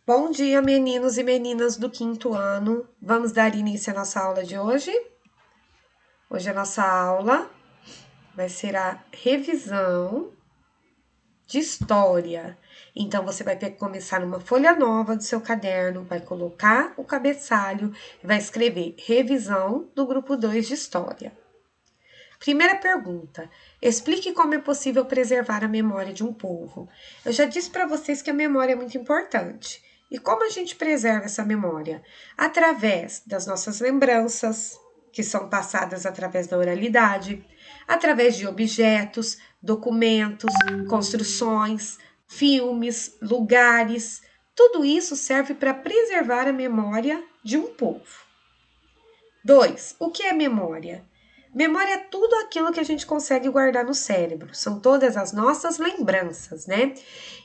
Bom dia, meninos e meninas do quinto ano. Vamos dar início à nossa aula de hoje? Hoje a nossa aula vai ser a revisão de história. Então, você vai começar numa folha nova do seu caderno, vai colocar o cabeçalho e vai escrever revisão do grupo 2 de história. Primeira pergunta: explique como é possível preservar a memória de um povo. Eu já disse para vocês que a memória é muito importante. E como a gente preserva essa memória? Através das nossas lembranças, que são passadas através da oralidade, através de objetos, documentos, construções, filmes, lugares. Tudo isso serve para preservar a memória de um povo. 2. O que é memória? Memória é tudo aquilo que a gente consegue guardar no cérebro, são todas as nossas lembranças, né?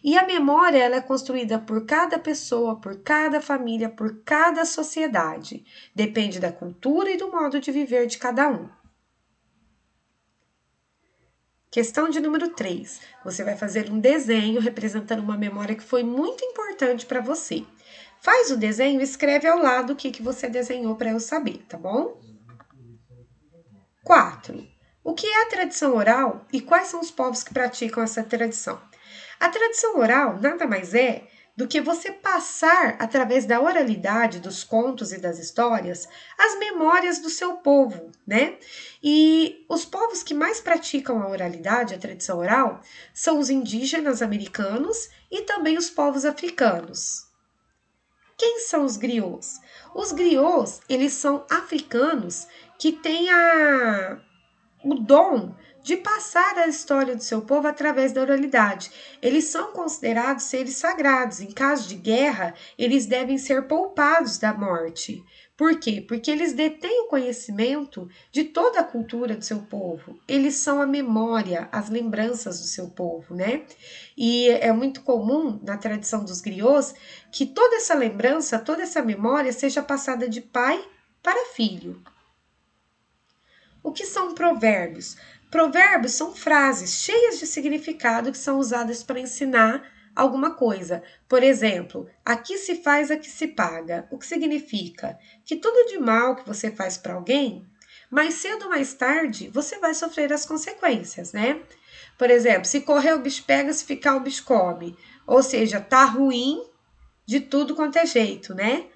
E a memória ela é construída por cada pessoa, por cada família, por cada sociedade. Depende da cultura e do modo de viver de cada um. Questão de número 3. Você vai fazer um desenho representando uma memória que foi muito importante para você. Faz o desenho e escreve ao lado o que você desenhou para eu saber, tá bom? 4. O que é a tradição oral e quais são os povos que praticam essa tradição? A tradição oral nada mais é do que você passar, através da oralidade, dos contos e das histórias, as memórias do seu povo, né? E os povos que mais praticam a oralidade, a tradição oral, são os indígenas americanos e também os povos africanos. Quem são os griots? Os griots, eles são africanos que têm o dom de passar a história do seu povo através da oralidade. Eles são considerados seres sagrados. Em caso de guerra, eles devem ser poupados da morte. Por quê? Porque eles detêm o conhecimento de toda a cultura do seu povo. Eles são a memória, as lembranças do seu povo, né? E é muito comum na tradição dos griots que toda essa lembrança, toda essa memória seja passada de pai para filho. O que são provérbios? Provérbios são frases cheias de significado que são usadas para ensinar alguma coisa. Por exemplo, aqui se faz, aqui se paga. O que significa? Que tudo de mal que você faz para alguém, mais cedo ou mais tarde, você vai sofrer as consequências, né? Por exemplo, se correr o bicho pega, se ficar o bicho come. Ou seja, tá ruim de tudo quanto é jeito, né?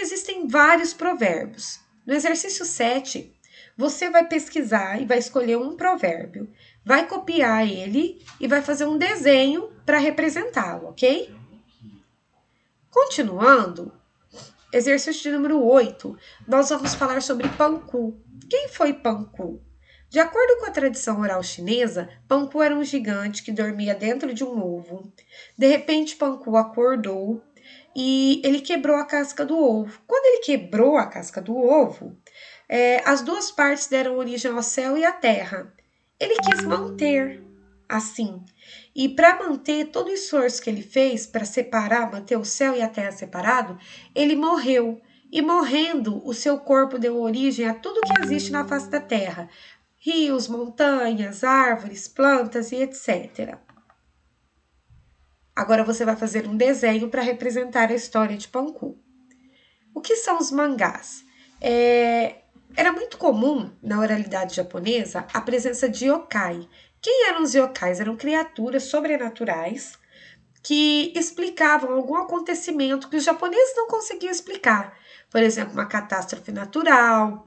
Existem vários provérbios. No exercício 7, você vai pesquisar e vai escolher um provérbio, vai copiar ele e vai fazer um desenho para representá-lo, ok? Continuando, exercício de número 8, nós vamos falar sobre Panku. Quem foi Panku? De acordo com a tradição oral chinesa, Panku era um gigante que dormia dentro de um ovo. De repente, Panku acordou e ele quebrou a casca do ovo. Quando ele quebrou a casca do ovo, as duas partes deram origem ao céu e à terra. Ele quis manter assim. E para manter todo o esforço que ele fez para separar, manter o céu e a terra separado, ele morreu. E morrendo, o seu corpo deu origem a tudo que existe na face da terra: rios, montanhas, árvores, plantas e etc. Agora você vai fazer um desenho para representar a história de Panku. O que são os mangás? Era muito comum na oralidade japonesa a presença de yokai. Quem eram os yokais? Eram criaturas sobrenaturais que explicavam algum acontecimento que os japoneses não conseguiam explicar. Por exemplo, uma catástrofe natural,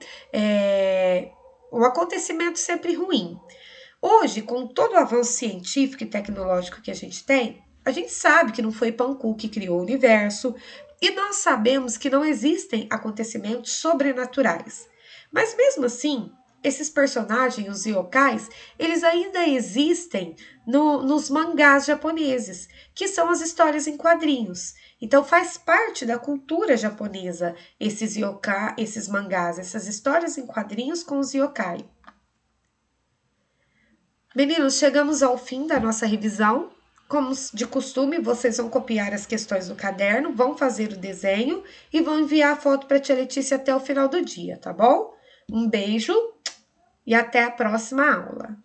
um acontecimento sempre ruim. Hoje, com todo o avanço científico e tecnológico que a gente sabe que não foi Panku que criou o universo, e nós sabemos que não existem acontecimentos sobrenaturais. Mas mesmo assim, esses personagens, os yokais, eles ainda existem nos mangás japoneses, que são as histórias em quadrinhos. Então faz parte da cultura japonesa esses yokai, esses mangás, essas histórias em quadrinhos com os yokai. Meninos, chegamos ao fim da nossa revisão. Como de costume, vocês vão copiar as questões do caderno, vão fazer o desenho e vão enviar a foto para a tia Letícia até o final do dia, tá bom? Um beijo e até a próxima aula.